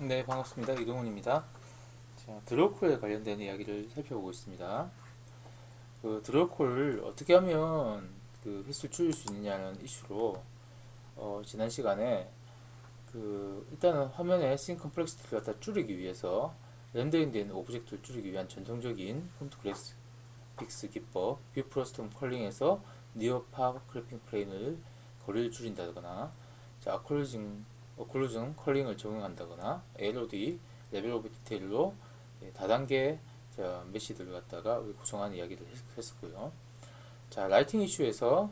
네, 반갑습니다. 이동훈입니다. 자, 드로우콜에 관련된 이야기를 살펴보고 있습니다. 드로우콜을 어떻게 하면 횟수를 줄일 수 있느냐는 이슈로 지난 시간에 일단은 화면의 씬 컴플렉시티를 갖다 줄이기 위해서 렌더링된 오브젝트를 줄이기 위한 전통적인 컴퓨터 그래픽스 기법 뷰 프로스톰 컬링에서 니어 파 그래핑 플레인을 거리를 줄인다거나, 자, 오클루전 컬링을 적용한다거나, LOD 레벨 오브 디테일로 다단계 메시들을 갖다가 우리 구성하는 이야기를 했었고요. 자, 라이팅 이슈에서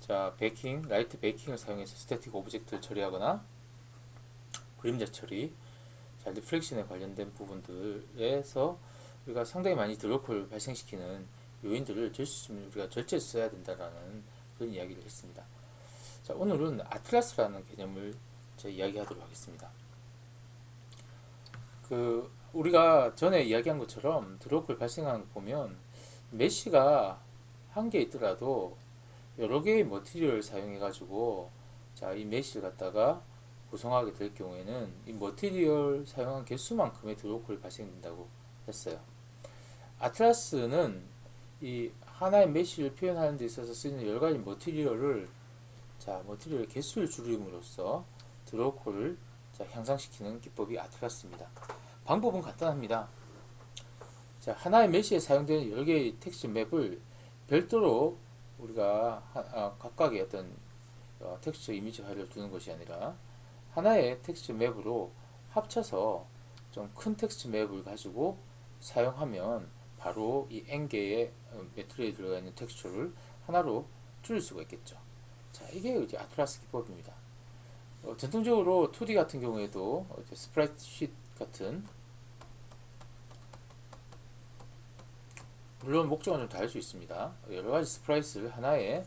라이트 베이킹을 사용해서 스태틱 오브젝트를 처리하거나, 그림자 처리, 자, 리플렉션에 관련된 부분들에서 우리가 상당히 많이 드로우콜을 발생시키는 요인들을 우리가 절제해서 써야 된다라는 그런 이야기를 했습니다. 자, 오늘은 아틀라스라는 개념을 이야기하도록 하겠습니다. 우리가 전에 이야기한 것처럼 드로우콜 발생하는 거 보면 메쉬가 한 개 있더라도 여러 개의 머티리얼을 사용해 가지고 이 메쉬를 갖다가 구성하게 될 경우에는 이 머티리얼 사용한 개수만큼의 드로우콜이 발생된다고 했어요. 아틀라스는 이 하나의 메쉬를 표현하는 데 있어서 쓰이는 여러 가지 머티리얼의 개수를 줄임으로써 드로우콜을 향상시키는 기법이 아틀라스입니다. 방법은 간단합니다. 자, 하나의 메시에 사용되는 여러 개의 텍스처 맵을 별도로 우리가 각각의 어떤 텍스처 이미지 파일을 두는 것이 아니라 하나의 텍스처 맵으로 합쳐서 좀 큰 텍스처 맵을 가지고 사용하면 바로 이 n개의 메트리에 들어가 있는 텍스처를 하나로 줄일 수가 있겠죠. 자, 이게 이제 아틀라스 기법입니다. 전통적으로 2D 같은 경우에도 스프라이트 쉿 같은, 물론 목적은 좀 다를 수 있습니다. 여러 가지 스프라이트를 하나의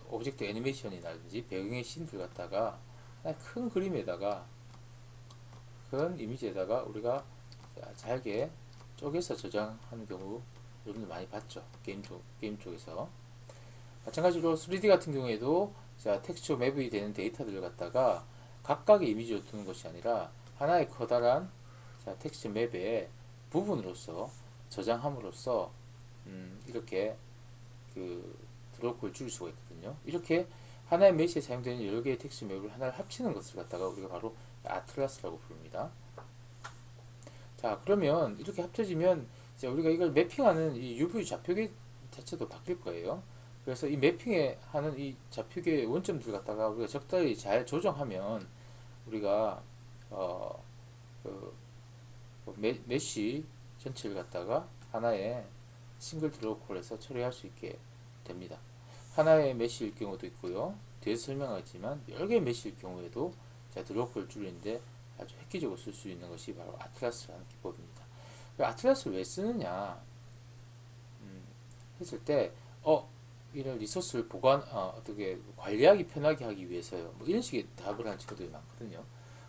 오브젝트 애니메이션이라든지 배경의 씬들 갖다가 큰 그림에다가, 큰 이미지에다가 우리가 잘게 쪼개서 저장하는 경우 여러분들 많이 봤죠. 게임 쪽에서. 마찬가지로 3D 같은 경우에도 텍스처 맵이 되는 데이터들을 갖다가 각각의 이미지로 두는 것이 아니라 하나의 커다란 텍스처 맵의 부분으로서 저장함으로써 이렇게 드로우콜을 줄일 수가 있거든요. 이렇게 하나의 메시에 사용되는 여러 개의 텍스처 맵을 하나를 합치는 것을 갖다가 우리가 바로 아틀라스라고 부릅니다. 자, 그러면 이렇게 합쳐지면 이제 우리가 이걸 매핑하는 이 UV 좌표계 자체도 바뀔 거예요. 그래서 이 매핑에 하는 이 좌표계의 원점들 갖다가 우리가 적절히 잘 조정하면 우리가 메쉬 전체를 갖다가 하나의 싱글 드로우콜에서 처리할 수 있게 됩니다. 하나의 메쉬일 경우도 있고요. 뒤에서 설명하겠지만 여러 개의 메쉬일 경우에도 드로우콜을 줄이는데 아주 획기적으로 쓸 수 있는 것이 바로 아틀라스라는 기법입니다. 아틀라스를 왜 쓰느냐 했을 때 이런 리소스를 어떻게 관리하기 편하게 하기 위해서요. 뭐 이런 식의 답을 하는 친구들이 많거든요.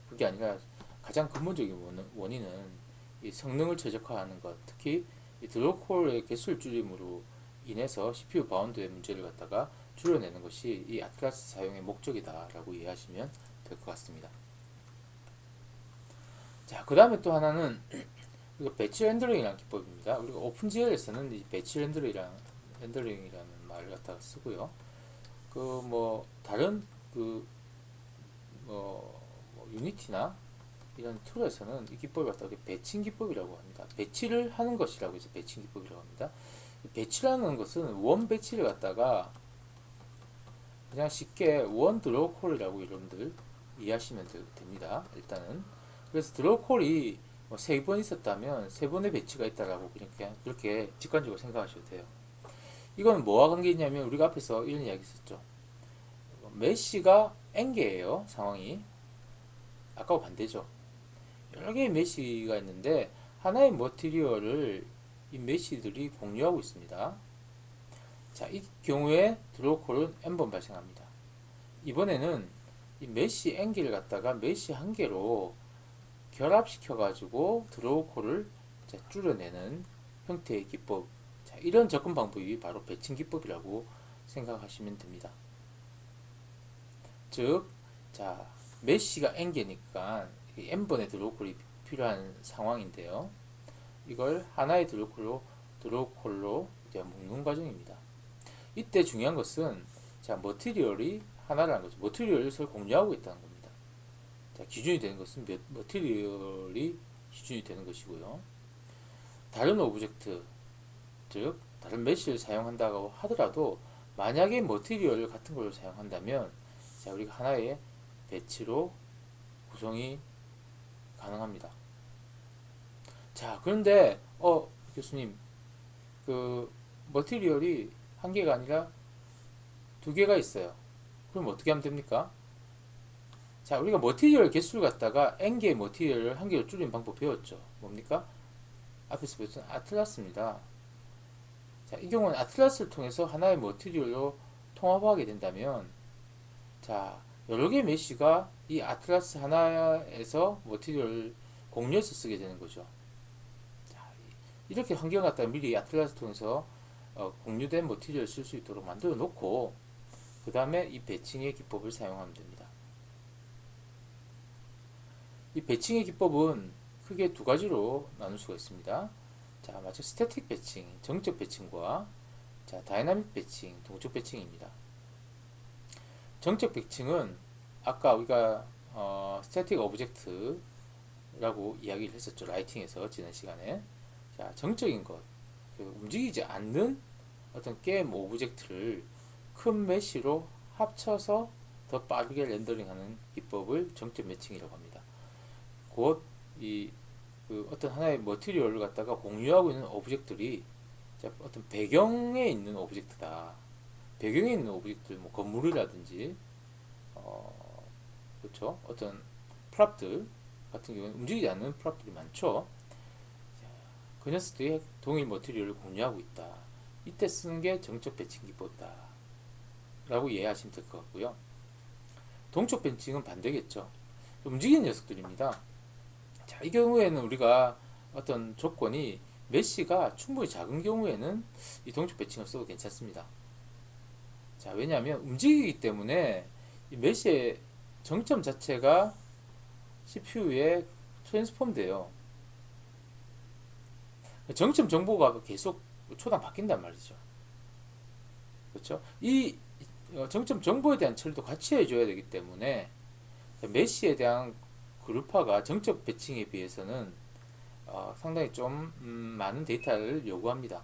그게 아니라 가장 근본적인 원인은 이 성능을 최적화하는 것, 특히 이 드로우콜의 개수를 줄임으로 인해서 CPU 바운드의 문제를 갖다가 줄여내는 것이 이 아틀라스 사용의 목적이다라고 이해하시면 될 것 같습니다. 자, 그 다음에 또 하나는 배치 렌더링이라는 기법입니다. 우리가 오픈GL에서는 이 배치 렌더링이라는 말을 갖다가 쓰고요. 다른 유니티나 이런 툴에서는 이 기법을 갖다가 배칭 기법이라고 합니다. 배치를 하는 것이라고 해서 배칭 기법이라고 합니다. 배치라는 것은 원 배치를 갖다가 그냥 쉽게 원 드로우콜이라고 여러분들 이해하시면 됩니다. 일단은 그래서 드로우콜이 3번 있었다면 3번의 배치가 있다라고 그냥 그렇게 직관적으로 생각하셔도 돼요. 이건 뭐와 관계 있냐면 우리가 앞에서 이런 이야기 했었죠. 메시가 n개예요. 상황이 아까와 반대죠. 여러 개의 메시가 있는데 하나의 머티리얼을 이 메시들이 공유하고 있습니다. 자, 이 경우에 드로우콜은 n번 발생합니다. 이번에는 이 메시 n개를 갖다가 메시 한 개로 결합시켜 가지고 드로우콜을 줄여내는 형태의 기법, 이런 접근 방법이 바로 배칭 기법이라고 생각하시면 됩니다. 즉, 메시가 n개니까 n번의 드로우콜이 필요한 상황인데요. 이걸 하나의 드로우콜로 이제 묶는 과정입니다. 이때 중요한 것은 자, 머티리얼이 하나라는 거죠. 머티리얼을 공유하고 있다는 겁니다. 자, 기준이 되는 것은 머티리얼이 기준이 되는 것이고요. 다른 오브젝트, 즉 다른 메쉬를 사용한다고 하더라도 만약에 머티리얼 같은 걸 사용한다면 자, 우리가 하나의 배치로 구성이 가능합니다. 자, 그런데 교수님, 그 머티리얼이 한 개가 아니라 두 개가 있어요. 그럼 어떻게 하면 됩니까? 자, 우리가 머티리얼 개수를 갖다가 n개의 머티리얼을 한 개로 줄이는 방법 배웠죠. 뭡니까? 앞에서 배웠던 아틀라스입니다. 자, 이 경우는 아틀라스를 통해서 하나의 머티리얼로 통합하게 된다면 자, 여러 개의 메쉬가 이 아틀라스 하나에서 머티리얼을 공유해서 쓰게 되는 거죠. 자, 이렇게 환경 갖다 미리 아틀라스 통해서 공유된 머티리얼을 쓸 수 있도록 만들어 놓고 그 다음에 이 배칭의 기법을 사용하면 됩니다. 이 배칭의 기법은 크게 두 가지로 나눌 수가 있습니다. 자, 마치 스태틱 배칭, 정적 배칭과 자, 다이나믹 배칭, 동적 배칭입니다. 정적 배칭은 아까 우리가 스태틱 오브젝트라고 이야기를 했었죠. 라이팅에서 지난 시간에. 자, 정적인 것, 움직이지 않는 어떤 게임 오브젝트를 큰 메쉬로 합쳐서 더 빠르게 렌더링하는 기법을 정적 매칭이라고 합니다. 곧 어떤 하나의 머티리얼을 갖다가 공유하고 있는 오브젝트들이 어떤 배경에 있는 오브젝트다. 배경에 있는 오브젝트들, 뭐 건물이라든지 그렇죠. 어떤 프랍들 같은 경우는 움직이지 않는 프랍들이 많죠. 그 녀석들이 동일 머티리얼을 공유하고 있다. 이때 쓰는 게 정적 배칭 기법이다 라고 이해하시면 될 것 같고요. 동적 배칭은 반대겠죠. 움직이는 녀석들입니다. 자, 이 경우에는 우리가 어떤 조건이 메쉬가 충분히 작은 경우에는 이 동적 배칭을 써도 괜찮습니다. 자, 왜냐하면 움직이기 때문에 이 메쉬의 정점 자체가 CPU에 트랜스폼 돼요. 정점 정보가 계속 초당 바뀐단 말이죠. 그렇죠? 이 정점 정보에 대한 처리도 같이 해줘야 되기 때문에 메쉬에 대한 그룹화가 정적 배칭에 비해서는 상당히 좀 많은 데이터를 요구합니다.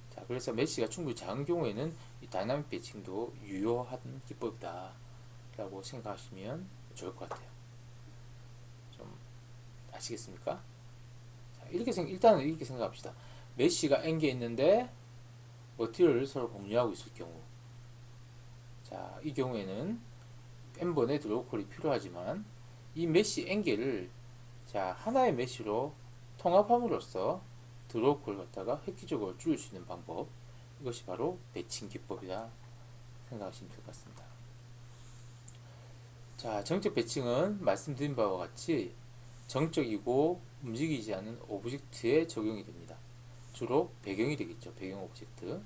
자, 그래서 메쉬가 충분히 작은 경우에는 이 다이나믹 배칭도 유효한 기법이다 라고 생각하시면 좋을 것 같아요. 좀 아시겠습니까? 자, 일단은 이렇게 생각합시다. 메쉬가 n개 있는데 머티리얼을 서로 공유하고 있을 경우, 자, 이 경우에는 n번의 드로우콜이 필요하지만 이 메쉬 n개를 자, 하나의 메쉬로 통합함으로써 드로우콜을 갖다가 획기적으로 줄일 수 있는 방법, 이것이 바로 배칭 기법이다 생각하시면 될 것 같습니다. 자, 정적 배칭은 말씀드린 바와 같이 정적이고 움직이지 않는 오브젝트에 적용이 됩니다. 주로 배경이 되겠죠. 배경 오브젝트.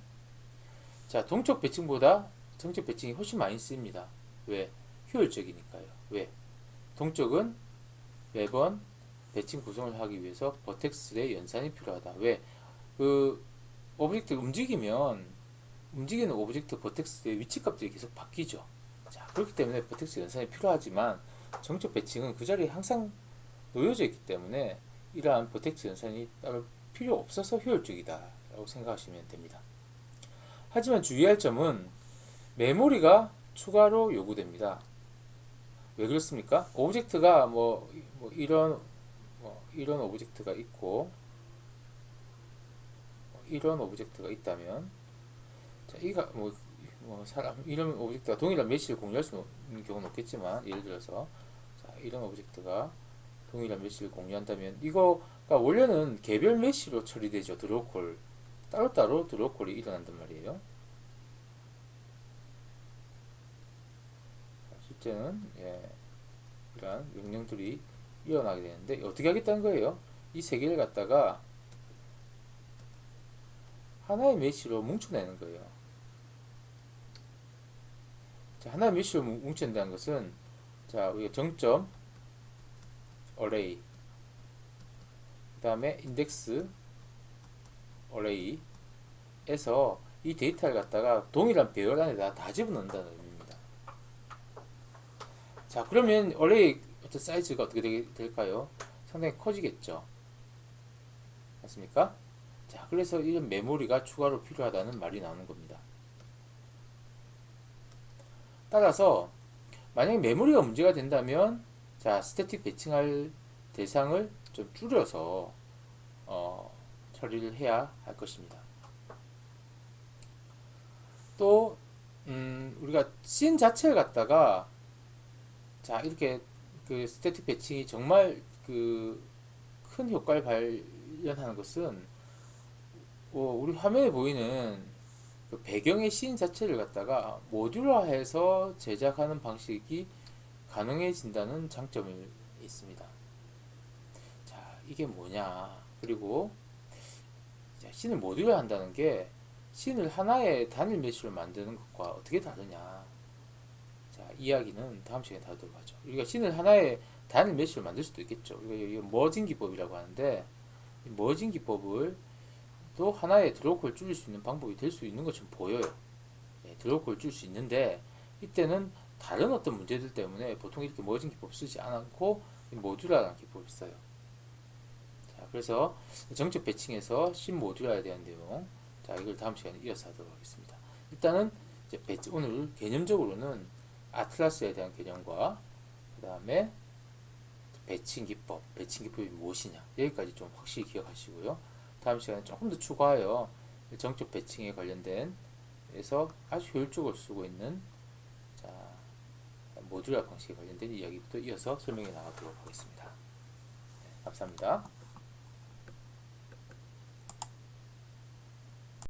자, 동적 배칭보다 정적 배칭이 훨씬 많이 쓰입니다. 왜? 효율적이니까요. 왜? 동적은 매번 배칭 구성을 하기 위해서 버텍스의 연산이 필요하다. 왜? 그 오브젝트가 움직이는 오브젝트 버텍스의 위치값들이 계속 바뀌죠. 자, 그렇기 때문에 버텍스 연산이 필요하지만 정적 배칭은 그 자리에 항상 놓여져 있기 때문에 이러한 버텍스 연산이 따로 필요 없어서 효율적이다 라고 생각하시면 됩니다. 하지만 주의할 점은 메모리가 추가로 요구됩니다. 왜 그렇습니까? 오브젝트가 이런 오브젝트가 있고 이런 오브젝트가 있다면, 자, 사람 이런 오브젝트가 동일한 메쉬를 공유할 수 있는 경우는 없겠지만, 예를 들어서 자, 이런 오브젝트가 동일한 메쉬를 공유한다면 이거가 원래는 개별 메쉬로 처리되죠. 드로우콜 따로따로 드로우콜이 일어난단 말이에요. 실제는 이러한 명령들이 일어나게 되는데 어떻게 하겠다는 거예요? 이 세 개를 갖다가 하나의 메쉬로 뭉쳐내는 거예요. 자, 하나의 메쉬로 뭉친다는 것은 자, 우리가 정점 어레이, 그 다음에 인덱스 어레이에서 이 데이터를 갖다가 동일한 배열 안에다 다 집어넣는다는 의미입니다. 자, 그러면 어레이 어떤 사이즈가 어떻게 될까요? 상당히 커지겠죠. 맞습니까? 자, 그래서 이런 메모리가 추가로 필요하다는 말이 나오는 겁니다. 따라서 만약에 메모리가 문제가 된다면, 자, 스태틱 배칭할 대상을 좀 줄여서 처리를 해야 할 것입니다. 또 우리가 씬 자체를 갖다가, 자, 이렇게 그 스태틱 배칭이 정말 그 큰 효과를 발현하는 것은 우리 화면에 보이는 그 배경의 씬 자체를 갖다가 모듈화해서 제작하는 방식이 가능해진다는 장점이 있습니다. 자, 이게 뭐냐? 그리고 씬을 모듈화 한다는 게 씬을 하나의 단일 메쉬로 만드는 것과 어떻게 다르냐? 자, 이야기는 다음 시간에 다루도록 하죠. 우리가 씬을 하나의 단일 메쉬로 만들 수도 있겠죠. 우리가 이거 머징 기법이라고 하는데, 이 머징 기법을 또 하나의 드로우콜 줄일 수 있는 방법이 될 수 있는 것처럼 보여요. 드로우콜 줄일 수 있는데, 이때는 다른 어떤 문제들 때문에 보통 이렇게 머징 기법 쓰지 않고 모듈화라는 기법을 써요. 자, 그래서 정적 배칭에서 씬 모듈화에 대한 내용, 자, 이걸 다음 시간에 이어서 하도록 하겠습니다. 일단은 이제 오늘 개념적으로는 아틀라스에 대한 개념과 그 다음에 배칭 기법이 무엇이냐, 여기까지 좀 확실히 기억하시고요. 다음 시간에 조금 더 추가하여 정적 배칭에 관련된 에서 아주 효율적으로 쓰고 있는, 자, 모듈화 방식에 관련된 이야기부터 이어서 설명해 나가도록 하겠습니다. 네, 감사합니다.